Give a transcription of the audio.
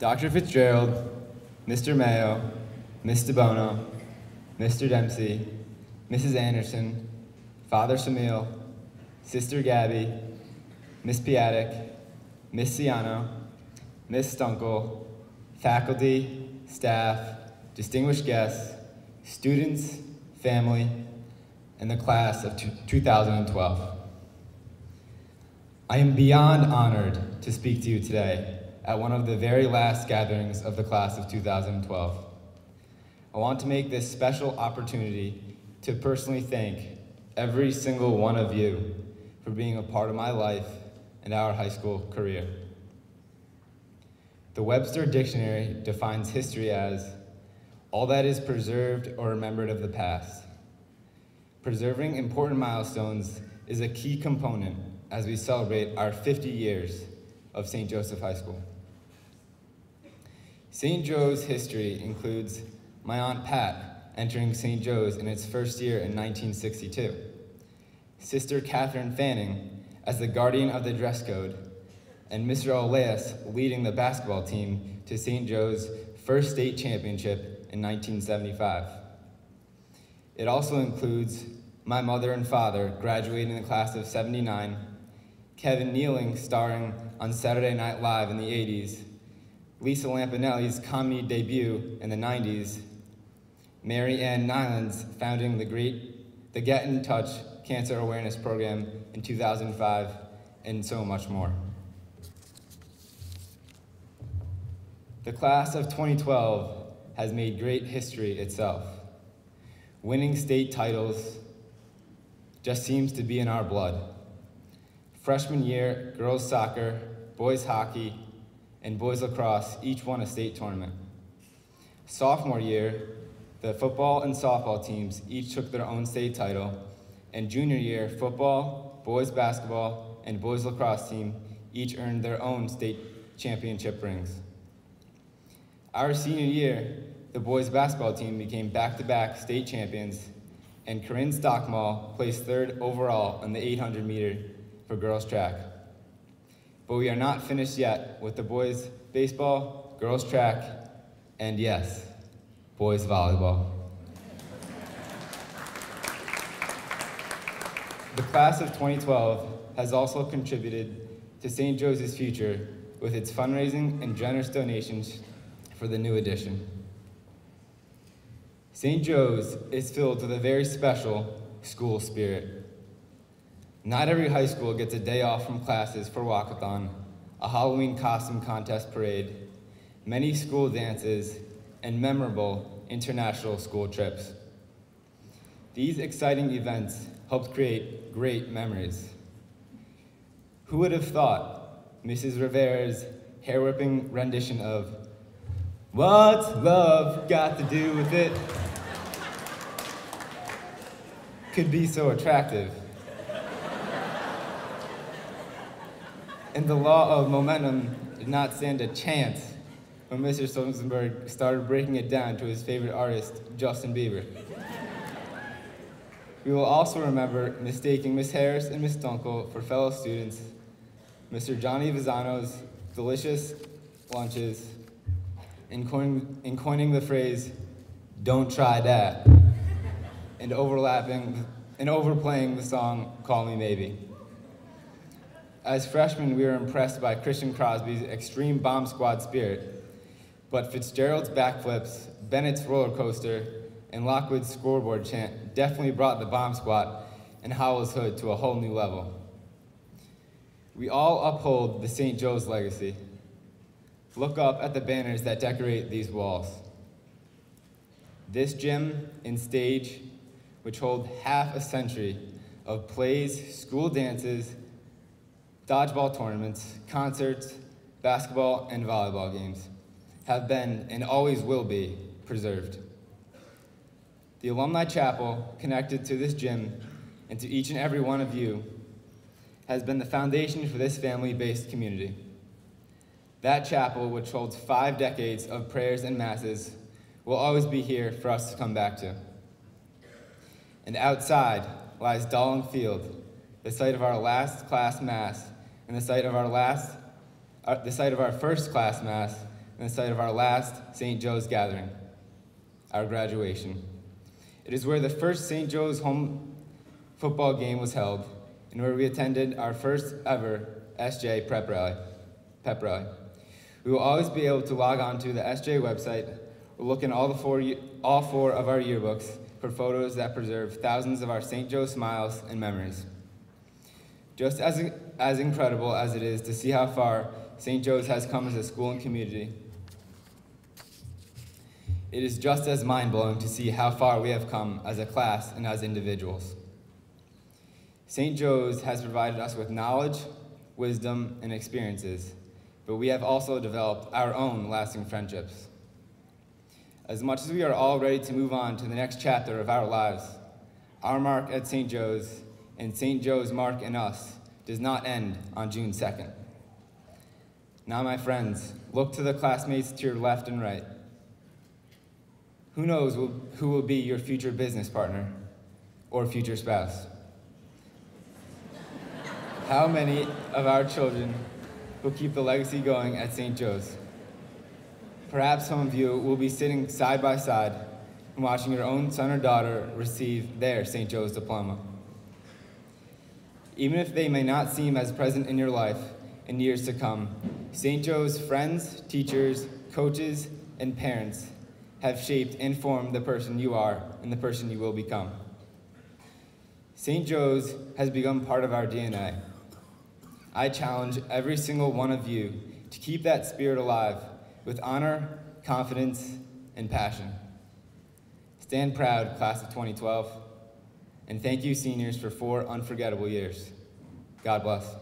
Dr. Fitzgerald, Mr. Mayo, Ms. DeBono, Mr. Dempsey, Mrs. Anderson, Father Samil, Sister Gabby, Miss Piatek, Miss Ciano, Miss Stunkel, faculty, staff, distinguished guests, students, family, and the class of 2012. I am beyond honored to speak to you today at one of the very last gatherings of the class of 2012. I want to make this special opportunity to personally thank every single one of you for being a part of my life and our high school career. The Webster Dictionary defines history as all that is preserved or remembered of the past. Preserving important milestones is a key component as we celebrate our 50 years of St. Joseph High School. St. Joe's history includes my Aunt Pat entering St. Joe's in its first year in 1962, Sister Catherine Fanning as the guardian of the dress code, and Mr. Oleas leading the basketball team to St. Joe's first state championship in 1975. It also includes my mother and father graduating in the class of '79, Kevin Nealing starring on Saturday Night Live in the '80s, Lisa Lampanelli's comedy debut in the '90s, Mary Ann Nylands founding the Get in Touch Cancer Awareness Program in 2005, and so much more. The class of 2012 has made great history itself. Winning state titles just seems to be in our blood. Freshman year, girls soccer, boys hockey, and boys lacrosse each won a state tournament. Sophomore year, the football and softball teams each took their own state title, and junior year, football, boys basketball, and boys lacrosse team each earned their own state championship rings. Our senior year, the boys basketball team became back-to-back state champions, and Corinne Stockmall placed third overall in the 800 meter for girls track. But we are not finished yet with the boys baseball, girls track, and yes, boys volleyball. The class of 2012 has also contributed to St. Joe's future with its fundraising and generous donations for the new edition. St. Joe's is filled with a very special school spirit. Not every high school gets a day off from classes for walkathon, a Halloween costume contest parade, many school dances, and memorable international school trips. These exciting events helped create great memories. Who would have thought Mrs. Rivera's hair-whipping rendition of "What's love got to do with it?" could be so attractive? And the law of momentum did not stand a chance when Mr. Stolzenberg started breaking it down to his favorite artist, Justin Bieber. We will also remember mistaking Miss Harris and Miss Dunkel for fellow students, Mr. Johnny Vizano's delicious lunches, and coining the phrase, "Don't try that," and overplaying the song, "Call Me Maybe." As freshmen, we were impressed by Christian Crosby's extreme bomb squad spirit, but Fitzgerald's backflips, Bennett's roller coaster, and Lockwood's scoreboard chant definitely brought the bomb squat and Howell's hood to a whole new level. We all uphold the St. Joe's legacy. Look up at the banners that decorate these walls. This gym and stage, which hold half a century of plays, school dances, dodgeball tournaments, concerts, basketball, and volleyball games, have been and always will be preserved. The Alumni Chapel, connected to this gym and to each and every one of you, has been the foundation for this family-based community. That chapel, which holds 5 decades of prayers and masses, will always be here for us to come back to. And outside lies Dawling Field, the site of our last class mass, and the site of our first class mass, and the site of our last St. Joe's gathering, our graduation. It is where the first St. Joe's home football game was held, and where we attended our first ever SJ pep rally. We will always be able to log on to the SJ website or look in all four of our yearbooks for photos that preserve thousands of our St. Joe smiles and memories. Just as incredible as it is to see how far St. Joe's has come as a school and community, it is just as mind-blowing to see how far we have come as a class and as individuals. St. Joe's has provided us with knowledge, wisdom, and experiences, but we have also developed our own lasting friendships. As much as we are all ready to move on to the next chapter of our lives, our mark at St. Joe's and St. Joe's mark in us does not end on June 2nd. Now, my friends, look to the classmates to your left and right. Who knows who will be your future business partner or future spouse? How many of our children will keep the legacy going at St. Joe's? Perhaps some of you will be sitting side by side and watching your own son or daughter receive their St. Joe's diploma. Even if they may not seem as present in your life in years to come, St. Joe's friends, teachers, coaches, and parents have shaped and formed the person you are and the person you will become. St. Joe's has become part of our DNA. I challenge every single one of you to keep that spirit alive with honor, confidence, and passion. Stand proud, class of 2012, and thank you, seniors, for 4 unforgettable years. God bless.